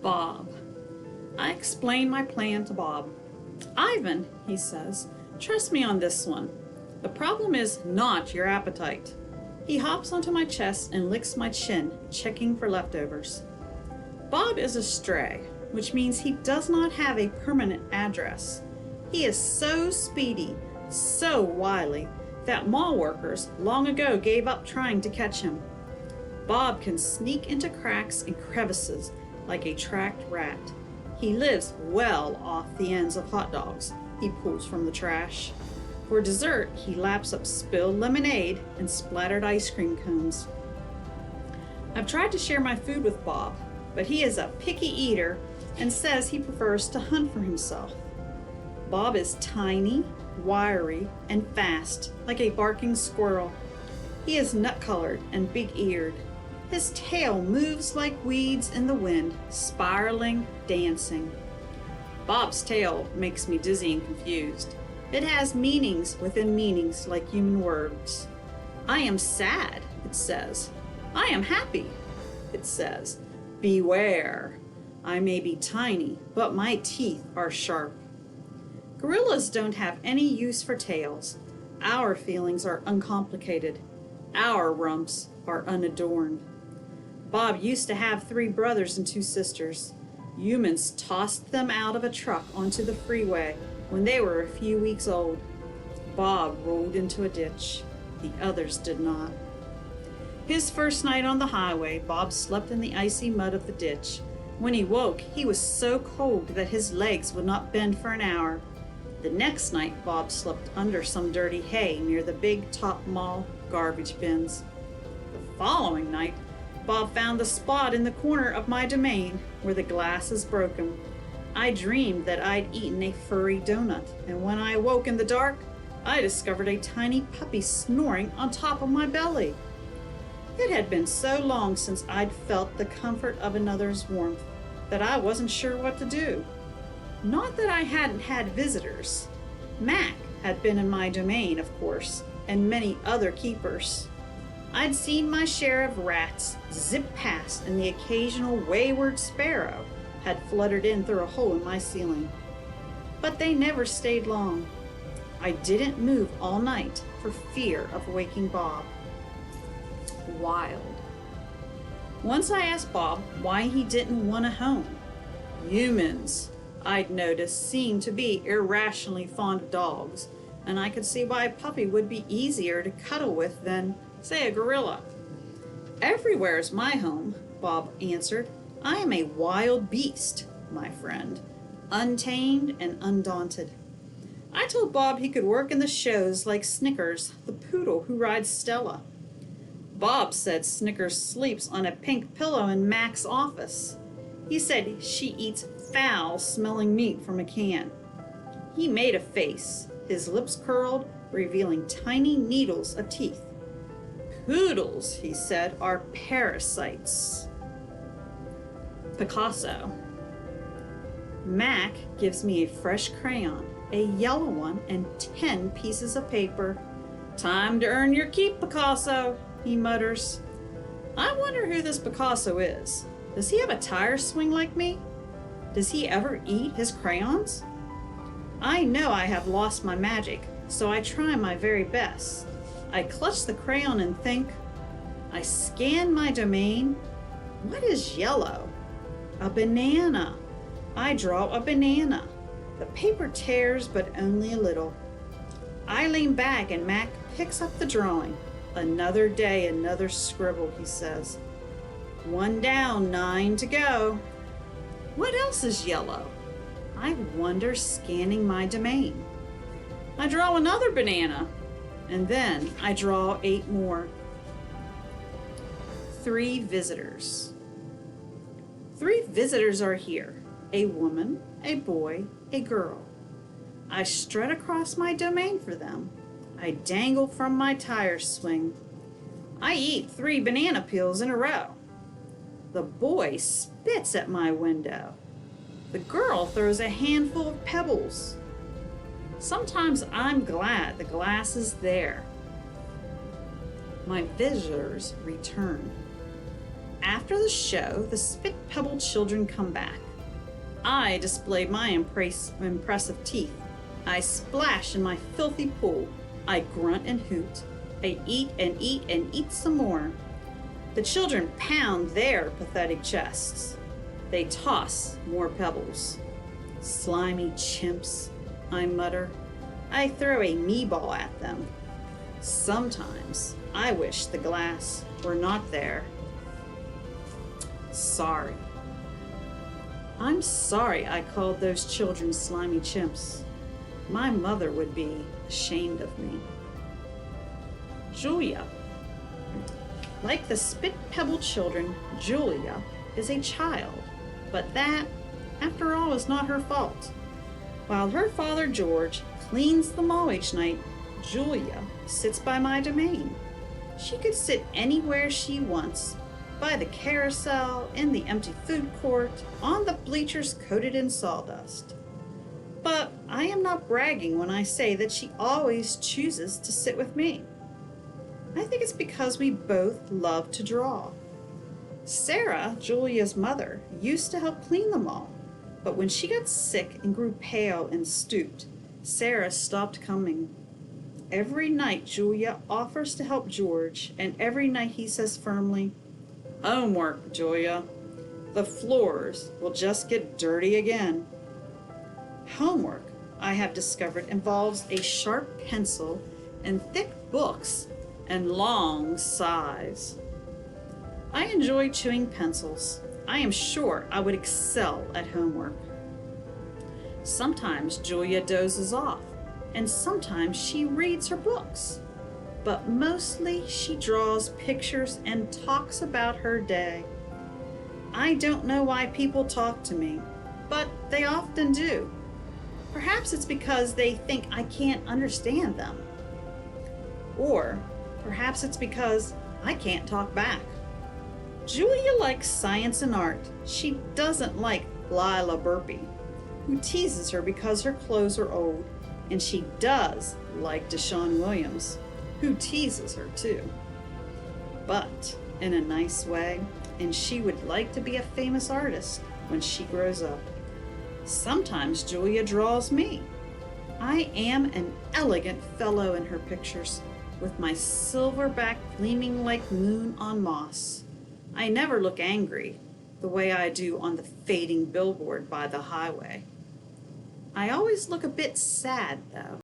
Bob. I explain my plan to Bob. Ivan, he says, trust me on this one. The problem is not your appetite. He hops onto my chest and licks my chin, checking for leftovers. Bob is a stray, which means he does not have a permanent address. He is so speedy, so wily, that mall workers long ago gave up trying to catch him. Bob can sneak into cracks and crevices like a tracked rat. He lives well off the ends of hot dogs he pulls from the trash. For dessert, he laps up spilled lemonade and splattered ice cream cones. I've tried to share my food with Bob, but he is a picky eater and says he prefers to hunt for himself. Bob is tiny, wiry, and fast, like a barking squirrel. He is nut-colored and big-eared. His tail moves like weeds in the wind, spiraling, dancing. Bob's tail makes me dizzy and confused. It has meanings within meanings like human words. I am sad, it says. I am happy, it says. Beware. I may be tiny, but my teeth are sharp. Gorillas don't have any use for tails. Our feelings are uncomplicated. Our rumps are unadorned. Bob used to have 3 brothers and 2 sisters. Humans tossed them out of a truck onto the freeway when they were a few weeks old. Bob rolled into a ditch. The others did not. His first night on the highway, Bob slept in the icy mud of the ditch. When he woke, he was so cold that his legs would not bend for an hour. The next night, Bob slept under some dirty hay near the big top mall garbage bins. The following night, Bob found the spot in the corner of my domain where the glass is broken. I dreamed that I'd eaten a furry donut, and when I awoke in the dark, I discovered a tiny puppy snoring on top of my belly. It had been so long since I'd felt the comfort of another's warmth that I wasn't sure what to do. Not that I hadn't had visitors. Mac had been in my domain, of course, and many other keepers. I'd seen my share of rats zip past, and the occasional wayward sparrow had fluttered in through a hole in my ceiling. But they never stayed long. I didn't move all night for fear of waking Bob. Wild. Once I asked Bob why he didn't want a home. Humans, I'd noticed, seemed to be irrationally fond of dogs, and I could see why a puppy would be easier to cuddle with than, say, a gorilla. Everywhere's my home, Bob answered. I am a wild beast, my friend, untamed and undaunted. I told Bob he could work in the shows like Snickers, the poodle who rides Stella. Bob said Snickers sleeps on a pink pillow in Mac's office. He said she eats foul-smelling meat from a can. He made a face, his lips curled, revealing tiny needles of teeth. Poodles, he said, are parasites. Picasso. Mac gives me a fresh crayon, a yellow one, and 10 pieces of paper. Time to earn your keep, Picasso, he mutters. I wonder who this Picasso is. Does he have a tire swing like me? Does he ever eat his crayons? I know I have lost my magic, so I try my very best. I clutch the crayon and think. I scan my domain. What is yellow? A banana. I draw a banana. The paper tears, but only a little. I lean back and Mac picks up the drawing. Another day, another scribble, he says. 1 down, 9 to go. What else is yellow? I wonder, scanning my domain. I draw another banana, and then I draw 8 more. 3 visitors. 3 visitors are here. A woman, a boy, a girl. I strut across my domain for them. I dangle from my tire swing. I eat 3 banana peels in a row. The boy spits at my window. The girl throws a handful of pebbles. Sometimes I'm glad the glass is there. My visitors return. After the show, the Spit Pebble children come back. I display my impressive teeth. I splash in my filthy pool. I grunt and hoot. I eat and eat and eat some more. The children pound their pathetic chests. They toss more pebbles. Slimy chimps, I mutter. I throw a me-ball at them. Sometimes I wish the glass were not there. Sorry. I'm sorry I called those children slimy chimps. My mother would be ashamed of me. Julia. Like the Spit Pebble children, Julia is a child, but that, after all, is not her fault. While her father George cleans the mall each night, Julia sits by my domain. She could sit anywhere she wants, by the carousel, in the empty food court, on the bleachers coated in sawdust. But I am not bragging when I say that she always chooses to sit with me. I think it's because we both love to draw. Sarah, Julia's mother, used to help clean the mall, but when she got sick and grew pale and stooped, Sarah stopped coming. Every night Julia offers to help George, and every night he says firmly, "Homework, Julia. The floors will just get dirty again." Homework, I have discovered, involves a sharp pencil and thick books and long sighs. I enjoy chewing pencils. I am sure I would excel at homework. Sometimes Julia dozes off, and sometimes she reads her books. But mostly she draws pictures and talks about her day. I don't know why people talk to me, but they often do. Perhaps it's because they think I can't understand them. Or perhaps it's because I can't talk back. Julia likes science and art. She doesn't like Lila Burpee, who teases her because her clothes are old, and she does like Deshaun Williams, who teases her too. But in a nice way, and she would like to be a famous artist when she grows up. Sometimes Julia draws me. I am an elegant fellow in her pictures, with my silver back gleaming like moon on moss. I never look angry, the way I do on the fading billboard by the highway. I always look a bit sad, though.